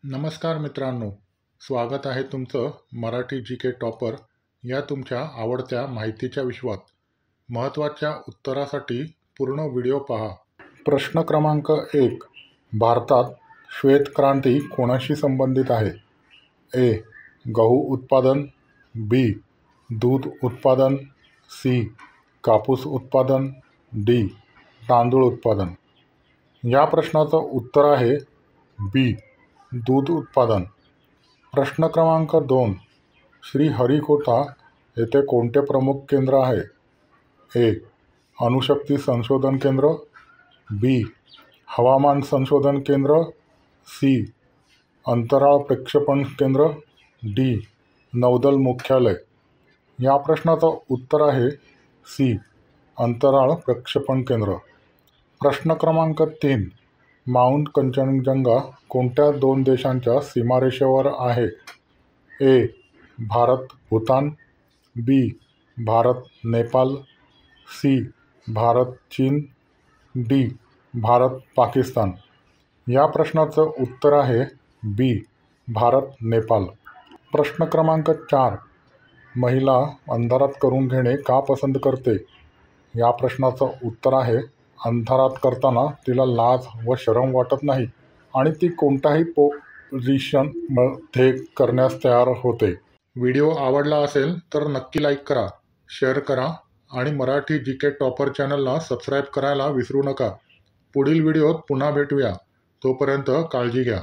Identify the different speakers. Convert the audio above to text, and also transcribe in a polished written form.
Speaker 1: नमस्कार मित्रांनो, स्वागत आहे तुमचं मराठी जी के टॉपर या तुमच्या आवडत्या माहितीच्या विश्वात. महत्त्वाच्या उत्तरासाठी पूर्ण व्हिडिओ पहा. प्रश्न क्रमांक 1. भारतात श्वेत क्रांती कोणाशी संबंधित आहे? ए. गहू उत्पादन, बी. दूध उत्पादन, सी. कापूस उत्पादन, डी. तांदूळ उत्पादन. या प्रश्नाचं उत्तर आहे बी. दूध उत्पादन. प्रश्न क्रमांक 2. श्रीहरिकोटा येथे कोणते प्रमुख केंद्र आहे? ए. अणुशक्ती संशोधन केंद्र, बी. हवामान संशोधन केंद्र, सी. अंतराळ प्रक्षेपण केंद्र, डी. नौदल मुख्यालय. या प्रश्नाचं उत्तर आहे सी. अंतराळ प्रक्षेपण केंद्र. प्रश्न क्रमांक 3. माउंट कंचनजंगा कोणत्या दोन देशांच्या सीमारेषेवर आहे? ए. भारत भूतान, बी. भारत नेपाळ, सी. भारत चीन, डी. भारत पाकिस्तान. या प्रश्नाचं उत्तर आहे बी. भारत नेपाळ. प्रश्न क्रमांक 4. महिला अंधारात करून घेणे का पसंत करते? या प्रश्नाचं उत्तर आहे अंधारात करताना तिला लाज व शरम वाटत नाही आणि ती कोणत्याही पोझिशनमध्ये करण्यास तयार होते. व्हिडिओ आवडला असेल तर नक्की लाईक करा, शेअर करा आणि मराठी जी के टॉपर चॅनलला सबस्क्राईब करायला विसरू नका. पुढील व्हिडिओत पुन्हा भेटूया. तोपर्यंत काळजी घ्या.